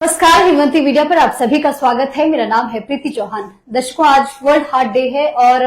नमस्कार, हिमवंती मीडिया पर आप सभी का स्वागत है। मेरा नाम है प्रीति चौहान। दर्शकों, आज वर्ल्ड हार्ट डे है और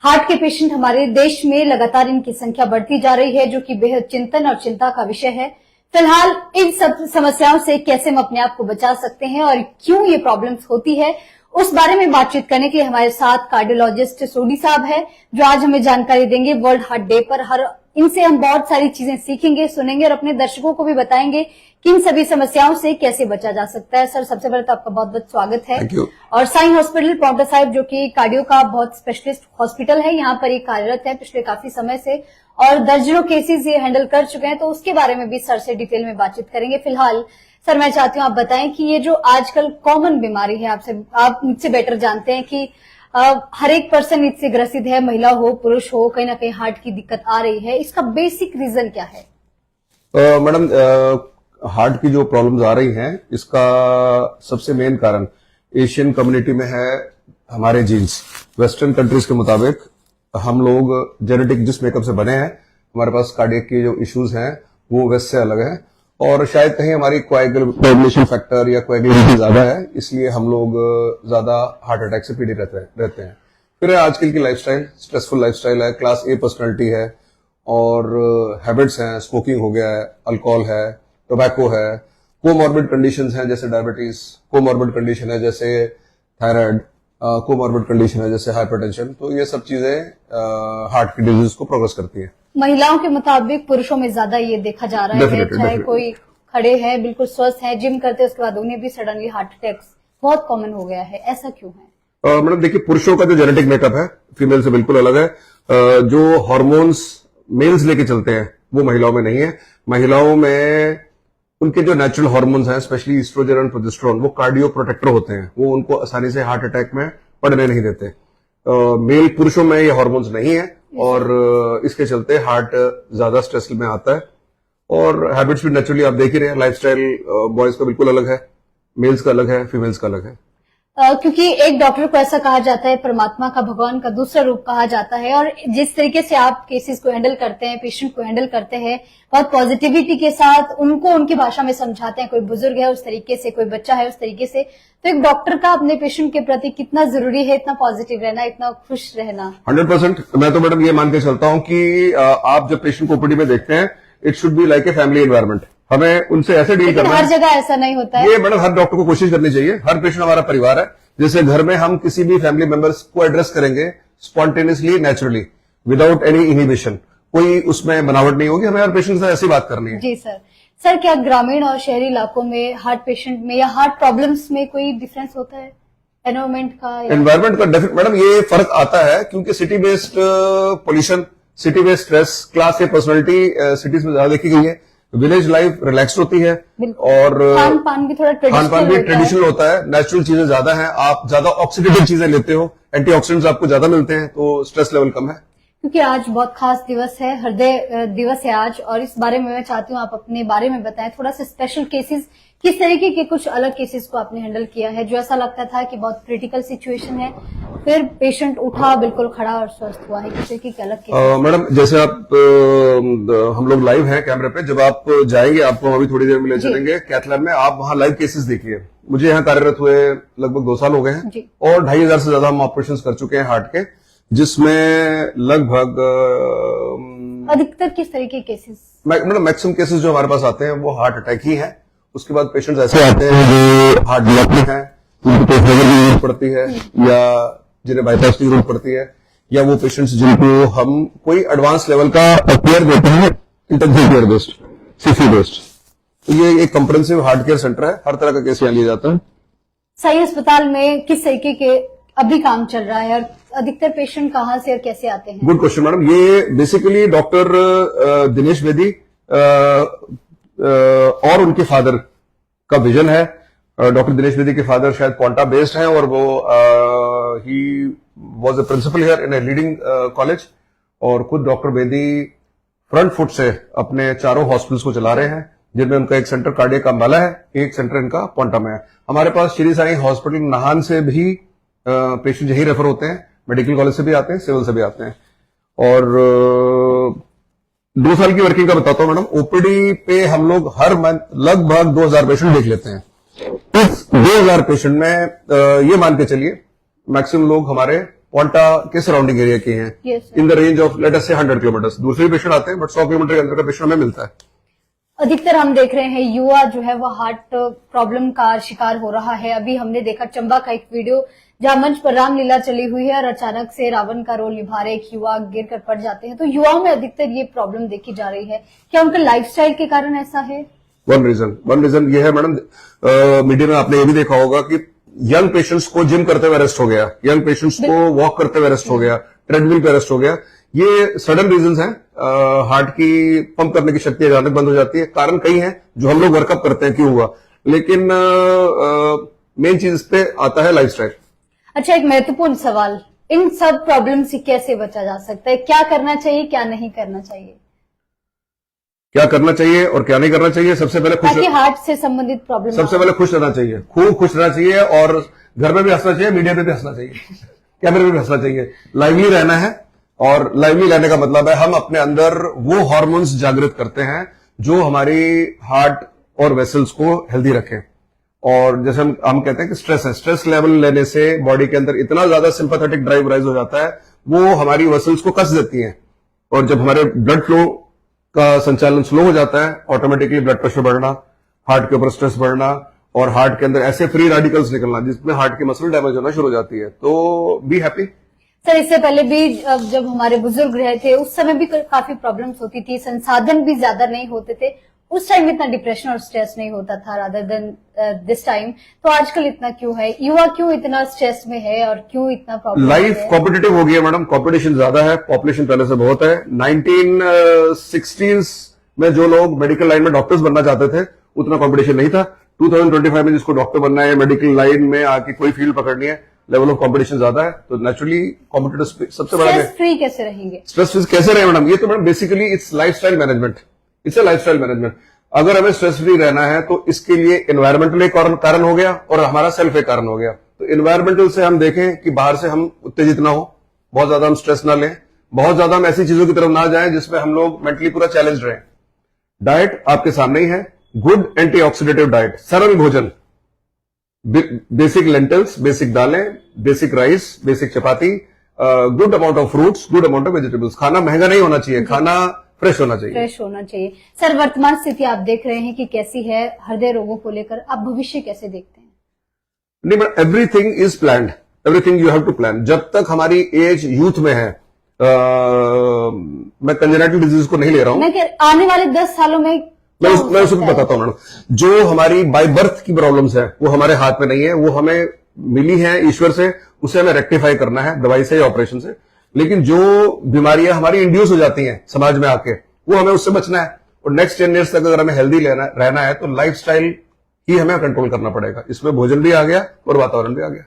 हार्ट के पेशेंट हमारे देश में लगातार इनकी संख्या बढ़ती जा रही है, जो कि बेहद चिंतन और चिंता का विषय है। फिलहाल इन सब समस्याओं से कैसे हम अपने आप को बचा सकते हैं और क्यों ये प्रॉब्लम्स होती है, उस बारे में बातचीत करने के लिए हमारे साथ कार्डियोलॉजिस्ट सोडी साहब है, जो आज हमें जानकारी देंगे वर्ल्ड हार्ट डे पर। इनसे हम बहुत सारी चीजें सीखेंगे, सुनेंगे और अपने दर्शकों को भी बताएंगे कि इन सभी समस्याओं से कैसे बचा जा सकता है। सर, सबसे पहले तो आपका बहुत बहुत स्वागत है। Thank you. और साइन हॉस्पिटल पाउंटा साहिब, जो कि कार्डियो का बहुत स्पेशलिस्ट हॉस्पिटल है, यहाँ पर ये कार्यरत है पिछले काफी समय से और दर्जनों केसेस ये हैंडल कर चुके हैं, तो उसके बारे में भी सर से डिटेल में बातचीत करेंगे। फिलहाल सर, मैं चाहती हूँ आप बताएं कि ये जो आजकल कॉमन बीमारी है, आप मुझसे बेटर जानते हैं कि हर एक पर्सन इससे ग्रसित है, महिला हो पुरुष हो, कहीं ना कहीं हार्ट की दिक्कत आ रही है। इसका बेसिक रीजन क्या है? मैडम, हार्ट की जो प्रॉब्लम्स आ रही हैं, इसका सबसे मेन कारण एशियन कम्युनिटी में है हमारे जीन्स। वेस्टर्न कंट्रीज के मुताबिक हम लोग जेनेटिक जिस मेकअप से बने हैं, हमारे पास कार्डियक के जो इश्यूज हैं वो वेस्ट से अलग है और शायद कहीं हमारी कोएगुलेशन फैक्टर या कोएगुलेशन ज्यादा है, इसलिए हम लोग ज्यादा हार्ट अटैक से पीड़ित रहते हैं। फिर आजकल की लाइफस्टाइल, स्ट्रेसफुल लाइफस्टाइल है, क्लास ए पर्सनालिटी है और हैबिट्स हैं, स्मोकिंग हो गया है, अल्कोहल है, टोबैको है, कोमॉर्बिड कंडीशंस हैं जैसे डायबिटीज, कोमॉर्बिड कंडीशन है जैसे थायराइड, कोमॉर्बिड कंडीशन है जैसे हाइपरटेंशन। तो ये सब चीजें हार्ट की डिजीज को प्रोग्रेस करती हैं। महिलाओं के मुताबिक पुरुषों में ज्यादा ये देखा जा रहा है, चाहे कोई खड़े हैं, बिल्कुल स्वस्थ है, जिम करते हैं, उसके बाद उन्हें भी सडनली हार्ट अटैक्स बहुत कॉमन हो गया है। ऐसा क्यों है? मैडम देखिए, पुरुषों का जो जेनेटिक मेकअप है फीमेल से बिल्कुल अलग है। जो हार्मोन्स मेल्स लेके चलते हैं वो महिलाओं में नहीं है। महिलाओं में उनके जो नेचुरल हार्मोन्स हैं, स्पेशली ईस्ट्रोजन और प्रोजेस्टेरोन, वो कार्डियो प्रोटेक्टर होते हैं, वो उनको आसानी से हार्ट अटैक में पड़ने नहीं देते। मेल पुरुषों में ये हार्मोन्स नहीं है और इसके चलते हार्ट ज्यादा स्ट्रेस में आता है। और हैबिट्स भी नेचुरली आप देख ही रहे हैं, लाइफस्टाइल बॉयज का बिल्कुल अलग है, मेल्स का अलग है, फीमेल्स का अलग है। क्योंकि एक डॉक्टर को ऐसा कहा जाता है परमात्मा का, भगवान का दूसरा रूप कहा जाता है, और जिस तरीके से आप केसेस को हैंडल करते हैं, पेशेंट को हैंडल करते हैं, बहुत पॉजिटिविटी के साथ उनको उनकी भाषा में समझाते हैं। कोई बुजुर्ग है उस तरीके से, कोई बच्चा है उस तरीके से, तो एक डॉक्टर का अपने पेशेंट के प्रति कितना जरूरी है, इतना पॉजिटिव रहना, इतना खुश रहना। 100%। मैं तो मैडम ये मान के चलता हूँ कि आप जब पेशेंट को ओपीडी में देखते हैं, it should be like a family environment. हमें उनसे ऐसे डील करना है। हर जगह ऐसा नहीं होता है। ये मैडम हर डॉक्टर को कोशिश करनी चाहिए। हर पेशेंट हमारा परिवार है। जैसे घर में हम किसी भी फैमिली मेंबर्स को एड्रेस करेंगे spontaneously, naturally, without any inhibition, कोई उसमें बनावट नहीं होगी। हमें हर पेशेंट से ऐसी बात करनी है। जी सर, क्या ग्रामीण और शहरी इलाकों में हार्ट पेशेंट में या हार्ट प्रॉब्लम्स में कोई डिफरेंस होता है एनवायरमेंट का? डेफिनेट मैडम, ये फर्क आता है क्योंकि city based pollution, city based stress, class ए पर्सनालिटी सिटीज में ज्यादा देखी गई है। विलेज लाइफ रिलैक्स होती है और खान पान भी थोड़ा ट्रेडिशनल होता है, नेचुरल चीजें ज्यादा हैं, आप ज्यादा ऑक्सीडेटिव चीजें लेते हो, एंटीऑक्सीडेंट्स आपको ज्यादा मिलते हैं, तो स्ट्रेस लेवल कम है। क्योंकि आज बहुत खास दिवस है, हृदय दिवस है आज, और इस बारे में मैं चाहती हूँ आप अपने बारे में बताएं थोड़ा सा। स्पेशल केसेस, किस तरीके के कुछ अलग केसेस को आपने हैंडल किया है, जो ऐसा लगता था कि बहुत क्रिटिकल सिचुएशन है, फिर पेशेंट उठा, बिल्कुल खड़ा और स्वस्थ हुआ है? किस तरीके के अलग केसेस? मैडम, जैसे आप हम लोग लाइव हैं कैमरे पे, जब आप जाएंगे आपको हम अभी थोड़ी देर में ले चलेंगे कैथ लैब में, आप वहां लाइव केसेस देखिए। मुझे यहाँ कार्यरत हुए लगभग 2 साल हो गए हैं और 2500 से ज्यादा हम ऑपरेशन कर चुके हैं हार्ट के, जिसमें लगभग अधिकतर किस तरीके के केसेस? मतलब मैक्सिमम केसेस जो हमारे पास आते हैं वो हार्ट अटैक ही है। उसके बाद पेशेंट्स ऐसे आते हैं जो हार्ट ब्लॉक में है, जिनको पेसमेकर की जरूरत पड़ती है या जिन्हें बाईपास की जरूरत पड़ती है, या वो पेशेंट्स जिनको हम कोई एडवांस लेवल का केयर देते हैं, intensive care based, CC based. तो ये एक कंप्रेहेंसिव हार्ट केयर सेंटर है, हर तरह का केस यहाँ लिया जाता है। सही अस्पताल में किस तरीके के अभी काम चल रहा है और अधिकतर पेशेंट कहाँ से और कैसे आते हैं? Good question madam. ये बेसिकली डॉक्टर दिनेश बेदी और उनके फादर का विजन है। डॉक्टर दिनेश बेदी के फादर शायद पाउंटा बेस्ड हैं और वो ही was a principal here in a leading college, और खुद डॉक्टर बेदी फ्रंट फुट से अपने चारों हॉस्पिटल्स को चला रहे हैं, जिनमें उनका एक सेंटर कार्डियक का अंबाला है, एक सेंटर इनका पाउंटा में है। हमारे पास श्री साई हॉस्पिटल नाहन से भी पेशेंट यही रेफर होते हैं, मेडिकल कॉलेज से भी आते हैं, सिविल से भी आते हैं। और 2 साल की वर्किंग का बताता हूं मैडम। ओपीडी पे हम लोग हर मंथ लगभग 2000 पेशेंट देख लेते हैं। इस 2000 पेशेंट में ये मान के चलिए मैक्सिमम लोग हमारे पोंटा के सराउंडिंग एरिया के हैं, Yes, sir. In the range of let us से 100 किलोमीटर। दूसरे पेशेंट आते हैं बट 100 किलोमीटर के अंदर का पेशेंट हमें मिलता है। अधिकतर हम देख रहे हैं युवा जो है वो हार्ट प्रॉब्लम का शिकार हो रहा है। अभी हमने देखा चंबा का एक वीडियो जहां मंच पर रामलीला चली हुई है और अचानक से रावण का रोल निभा रहे एक युवा गिर कर पड़ जाते हैं। तो युवाओं में अधिकतर ये प्रॉब्लम देखी जा रही है। क्या उनका लाइफस्टाइल के कारण ऐसा है? वन रीजन ये है मैडम, मीडिया में आपने ये भी देखा होगा कि यंग पेशेंट्स को जिम करते हुए अरेस्ट हो गया, यंग पेशेंट्स को वॉक करते हुए अरेस्ट हो गया, ट्रेडमिल पे अरेस्ट हो गया। ये सडन रीजंस हैं। हार्ट की पंप करने की शक्ति अचानक बंद हो जाती है। कारण कई हैं जो हम लोग वर्कअप करते हैं क्यों हुआ, लेकिन मेन चीज पे आता है लाइफस्टाइल। अच्छा, एक महत्वपूर्ण सवाल, इन सब प्रॉब्लम से कैसे बचा जा सकता है? क्या करना चाहिए, क्या नहीं करना चाहिए? क्या करना चाहिए और क्या नहीं करना चाहिए? सबसे पहले ताकि हार्ट से संबंधित प्रॉब्लम सबसे पहले खुश रहना चाहिए, खूब खुश रहना चाहिए और घर में भी हंसना चाहिए, मीडिया पे भी हंसना चाहिए, कैमरे में भी हंसना चाहिए। लाइवली रहना है और लाइवली रहने का मतलब है हम अपने अंदर वो हार्मोन्स जागृत करते हैं जो हमारी हार्ट और वेसल्स को हेल्दी रखें। और जैसे हम कहते हैं कि स्ट्रेस है, स्ट्रेस लेवल लेने से बॉडी के अंदर इतना ज्यादा सिंपैथेटिक ड्राइव राइज हो जाता है, वो हमारी वेसल्स को कस देती हैं। और जब हमारे ब्लड फ्लो का संचालन स्लो हो जाता है, ऑटोमेटिकली ब्लड प्रेशर बढ़ना, हार्ट के ऊपर स्ट्रेस बढ़ना और हार्ट के अंदर ऐसे फ्री रेडिकल्स निकलना जिसमें हार्ट की मसल डैमेज होना शुरू हो जाती है। तो बी हैप्पी। सर, इससे पहले भी जब हमारे बुजुर्ग रहे थे उस समय भी काफी प्रॉब्लम्स होती थी, संसाधन भी ज्यादा नहीं होते थे, उस टाइम इतना डिप्रेशन और स्ट्रेस नहीं होता था रादर देन दिस टाइम। तो आजकल इतना क्यों है? युवा क्यों इतना स्ट्रेस में है और क्यों इतना प्रॉब्लम? लाइफ कॉम्पिटिटिव हो गई है मैडम, कॉम्पिटिशन ज्यादा है, पॉपुलेशन पहले से बहुत है। 1960s में जो लोग मेडिकल लाइन में डॉक्टर्स बनना चाहते थे उतना कॉम्पिटिशन नहीं था। 2025 में जिसको डॉक्टर बनना है, मेडिकल लाइन में आके कोई फील्ड पकड़नी है, लेवल ऑफ कॉम्पिटिशन ज्यादा है। तो नेचुरली कॉम्पिटिटिव सबसे बड़ा स्ट्रेस फ्री कैसे रहेंगे? स्ट्रेस फ्री कैसे रहे मैडम? ये तो madam basically it's lifestyle management, it's a lifestyle management. अगर हमें स्ट्रेस फ्री रहना है तो इसके लिए एनवायरमेंटल एक कारण हो गया और हमारा सेल्फ एक कारण हो गया। तो एनवायरमेंटल से हम देखें कि बाहर से हम उत्तेजित ना हो, बहुत ज्यादा हम स्ट्रेस ना लें, बहुत ज्यादा हम ऐसी चीजों की तरफ ना जाएं जिसमें हम लोग मेंटली पूरा चैलेंज रहे। डाइट आपके सामने ही है, गुड एंटीऑक्सीडेटिव डाइट, सरल भोजन, बेसिक लेंटिल्स, बेसिक दालें, basic rice, basic chapati, good amount of fruits, good amount of vegetables. खाना महंगा नहीं होना चाहिए, खाना फ्रेश होना चाहिए। फ्रेश होना चाहिए। सर, वर्तमान स्थिति आप देख रहे हैं कि कैसी है हृदय रोगों को लेकर, आप भविष्य कैसे देखते हैं? नहीं but everything is planned, everything you have to plan. जब तक हमारी एज यूथ में है, मैं कंजेनाइटल डिजीज को नहीं ले रहा हूं, मैं आने वाले 10 सालों में मैं उसको बताता हूं मैडम। जो हमारी बाय बर्थ की प्रॉब्लम्स है वो हमारे हाथ में नहीं है, वो हमें मिली है ईश्वर से, उसे हमें रेक्टिफाई करना है दवाई से या ऑपरेशन से। लेकिन जो बीमारियां हमारी इंड्यूस हो जाती हैं समाज में आके, वो हमें उससे बचना है। और नेक्स्ट 10 years तक अगर हमें हेल्दी रहना है तो लाइफस्टाइल ही हमें कंट्रोल करना पड़ेगा। इसमें भोजन भी आ गया और वातावरण भी आ गया।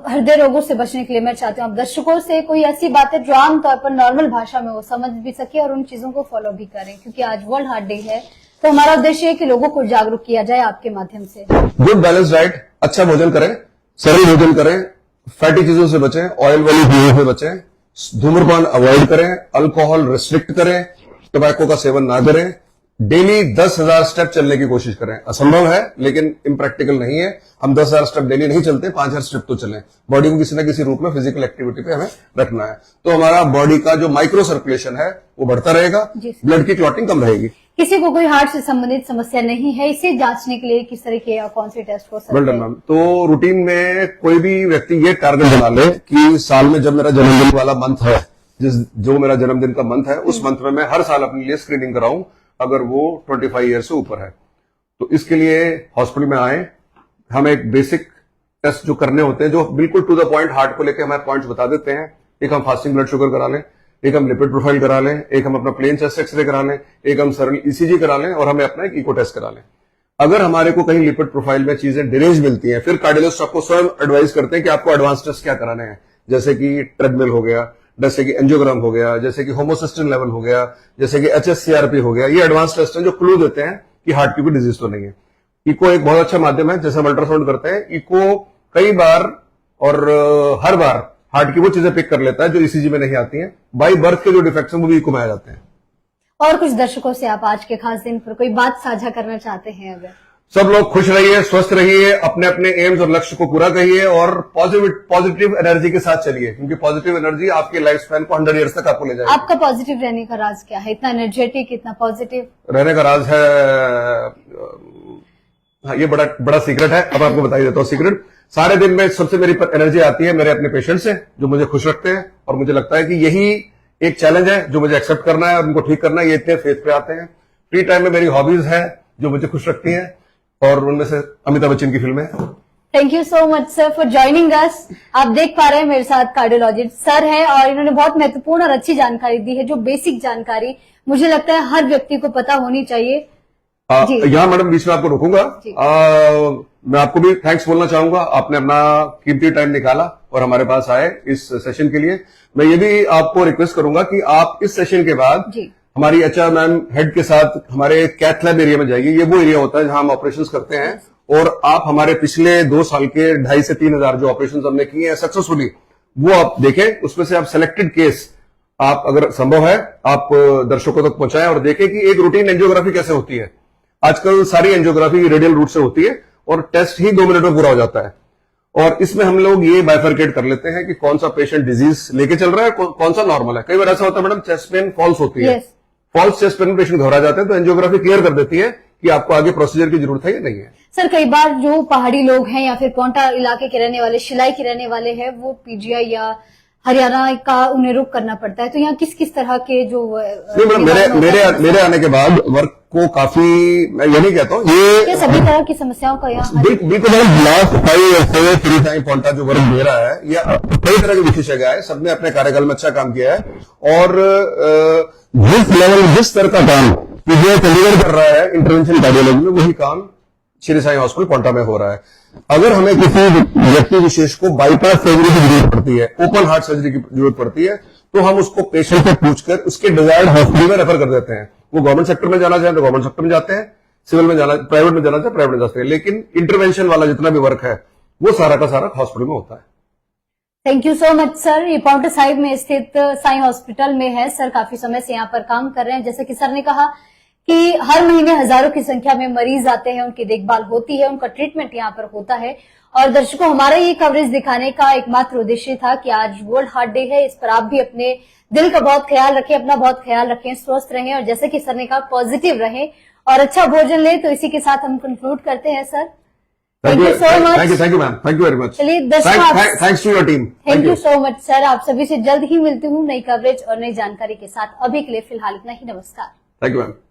हृदय रोगों से बचने के लिए मैं चाहती हूँ आप दर्शकों से कोई ऐसी बातें जो आमतौर पर नॉर्मल भाषा में वो समझ भी सके और उन चीजों को फॉलो भी करें, क्योंकि आज वर्ल्ड हार्ट डे है। तो हमारा उद्देश्य है कि लोगों को जागरूक किया जाए आपके माध्यम से। गुड बैलेंस डाइट, अच्छा भोजन करें, सरल भोजन करें, फैटी चीजों से बचें, ऑयल वाली चीजों से बचें, धूम्रपान अवॉइड करें, अल्कोहल रिस्ट्रिक्ट करें, टोबैको का सेवन ना करें, डेली 10,000 स्टेप चलने की कोशिश करें। असंभव है लेकिन इम्प्रैक्टिकल नहीं है। हम 10,000 स्टेप डेली नहीं चलते, 5,000 स्टेप तो चलें। बॉडी को किसी न किसी रूप में फिजिकल एक्टिविटी पे हमें रखना है, तो हमारा बॉडी का जो माइक्रो सर्कुलेशन है वो बढ़ता रहेगा, ब्लड की क्लॉटिंग कम रहेगी। किसी को कोई हार्ट से संबंधित समस्या नहीं है, इसे जांचने के लिए किस तरह के या कौन से टेस्ट हो सकते हैं? Well done ma'am. तो रूटीन में कोई भी व्यक्ति ये टारगेट बना ले कि साल में जब मेरा जन्मदिन वाला मंथ है, जो मेरा जन्मदिन का मंथ है, उस मंथ में मैं हर साल अपने लिए स्क्रीनिंग कराऊं अगर वो 25 ईयर से ऊपर है। तो इसके लिए हॉस्पिटल में आए, हम एक बेसिक टेस्ट जो करने होते हैं, जो बिल्कुल टू द पॉइंट हार्ट को लेकर हमारे पॉइंट्स बता देते हैं। एक हम फास्टिंग ब्लड शुगर करा लें, एक हम लिपिड प्रोफाइल करा लें, एक हम अपना प्लेन चेस्ट एक्सरे करा लें, एक हम सरल ईसीजी करा लें और हमें अपना एक इको टेस्ट करा लें। अगर हमारे को कहीं लिपिड प्रोफाइल में चीजें डिरेंज मिलती हैं, फिर कार्डियोलॉजिस्ट आपको स्वयं एडवाइस करते हैं कि आपको एडवांस टेस्ट क्या कराने हैं, जैसे कि ट्रेडमिल हो गया, जैसे कि एंजियोग्राम हो गया, जैसे कि होमोसिस्टिन लेवल हो गया, जैसे कि HSCRP हो गया। ये एडवांस टेस्ट हैं जो क्लू देते हैं कि हार्ट की कोई डिजीज तो नहीं है। इको एक बहुत अच्छा माध्यम है, जैसे हम अल्ट्रासाउंड करते हैं, इको कई बार और हर बार हार्ट की वो चीजें पिक कर लेता है जो ईसीजी में नहीं आती हैं। बाई बर्थ के जो डिफेक्ट्स हैं वो भी इको में आ जाते हैं। और कुछ दर्शकों से आप आज के खास दिन पर कोई बात साझा करना चाहते हैं? अगर सब लोग खुश रहिए, स्वस्थ रहिए, अपने अपने एम्स और लक्ष्य को पूरा करिए और पॉजिटिव एनर्जी के साथ चलिए, क्योंकि पॉजिटिव एनर्जी आपके लाइफ स्पैन को 100 ईयर्स तक आपको ले जाएगी। आपका पॉजिटिव रहने का राज क्या है? इतना एनर्जेटिक, इतना पॉजिटिव रहने का राज है, हाँ, ये बड़ा सीक्रेट है। अब आपको बता ही देता हूँ सीक्रेट। सारे दिन में सबसे मेरी एनर्जी आती है मेरे अपने पेशेंट से, जो मुझे खुश रखते हैं, और मुझे लगता है कि यही एक चैलेंज है जो मुझे एक्सेप्ट करना है और उनको ठीक करना है। ये इतने फेज पे आते हैं। फ्री टाइम में मेरी हॉबीज है जो मुझे खुश रखती हैं, और उनमें से अमिताभ बच्चन की फिल्में। Thank you so much sir for joining us. आप देख पा रहे हैं मेरे साथ कार्डियोलॉजिस्ट सर है, और इन्होंने बहुत महत्वपूर्ण और अच्छी जानकारी दी है, जो बेसिक जानकारी मुझे लगता है हर व्यक्ति को पता होनी चाहिए। यहाँ मैडम बीच में आपको रोकूंगा। मैं आपको भी थैंक्स बोलना चाहूंगा, आपने अपना कीमती टाइम निकाला और हमारे पास आए इस सेशन के लिए। मैं ये भी आपको रिक्वेस्ट करूंगा कि आप इस सेशन के बाद हमारी एचआर मैम हेड के साथ हमारे कैथ लैब एरिया में जाइए। ये वो एरिया होता है जहां हम ऑपरेशंस करते हैं, और आप हमारे पिछले 2 साल के 2,500 से 3,000 जो ऑपरेशंस हमने किए हैं सक्सेसफुली, वो आप देखें। उसमें से आप सेलेक्टेड केस आप अगर संभव है आप दर्शकों तक पहुंचाएं और देखें कि एक रूटीन एंजियोग्राफी कैसे होती है। आजकल सारी एंजियोग्राफी रेडियल रूट से होती है और टेस्ट ही 2 मिनट में पूरा हो जाता है, और इसमें हम लोग ये बाइफरकेट कर लेते हैं कि कौन सा पेशेंट डिजीज लेके चल रहा है, कौन सा नॉर्मल है। कई बार ऐसा होता है मैडम, चेस्ट पेन फॉल्स होती है, फॉल्स चेस्ट पेन पेशेंट घबरा जाते हैं, तो एंजियोग्राफी क्लियर कर देती है कि आपको आगे प्रोसीजर की जरूरत है या नहीं है। सर कई बार जो पहाड़ी लोग हैं या फिर कोंटा इलाके के रहने वाले, शिलाई के रहने वाले हैं, वो पीजीआई या हरियाणा का उन्हें रुख करना पड़ता है, तो यहाँ किस किस तरह के जो नहीं मैडम, मेरे आने के बाद वर्क को काफी, मैं ये नहीं कहता हूँ ये सभी तरह की समस्याओं का यहाँ बिल्कुल लास्ट 5 ईयर्स से श्री साईं पोंटा जो वर्क दे रहा है, या कई तरह के विशेषज्ञ है, सबने अपने कार्यकाल में अच्छा काम किया है। और जिस लेवल जिस तरह का काम पीजीआई चंडीगढ़ कर रहा है इंटरवेंशन कार्डियोलॉजी में, वही काम श्री साईं हॉस्पिटल पोंटा में हो रहा है। अगर हमें किसी व्यक्ति विशेष को बाईपास सर्जरी की जरूरत पड़ती है, ओपन हार्ट सर्जरी की जरूरत पड़ती है, तो हम उसको पेशेंट से पूछकर उसके डिजायर्ड हॉस्पिटल में रेफर कर देते हैं। वो गवर्नमेंट सेक्टर में जाना चाहे तो गवर्नमेंट सेक्टर में जाते हैं, सिविल में जाना, प्राइवेट में जाना चाहे प्राइवेट में जाते हैं, लेकिन इंटरवेंशन वाला जितना भी वर्क है वो सारा का सारा हॉस्पिटल में होता है। Thank you so much sir. ये पाउंटा साहिब में स्थित साईं हॉस्पिटल में है। सर काफी समय से यहाँ पर काम कर रहे हैं। जैसे कि सर ने कहा कि हर महीने हजारों की संख्या में मरीज आते हैं, उनकी देखभाल होती है, उनका ट्रीटमेंट यहाँ पर होता है। और दर्शकों, हमारा ये कवरेज दिखाने का एकमात्र उद्देश्य था कि आज वर्ल्ड हार्ट डे है, इस पर आप भी अपने दिल का बहुत ख्याल रखें, अपना बहुत ख्याल रखें, स्वस्थ रहें, और जैसे कि सर ने कहा पॉजिटिव रहें और अच्छा भोजन लें। तो इसी के साथ हम कंक्लूड करते हैं sir. Thank you so much. Thank you ma'am, thank you very much. चलिए दर्शकों, thanks to your team. Thank you so much sir. आप सभी से जल्द ही मिलती हूँ नई कवरेज और नई जानकारी के साथ। अभी के लिए फिलहाल इतना ही। नमस्कार। Thank you ma'am.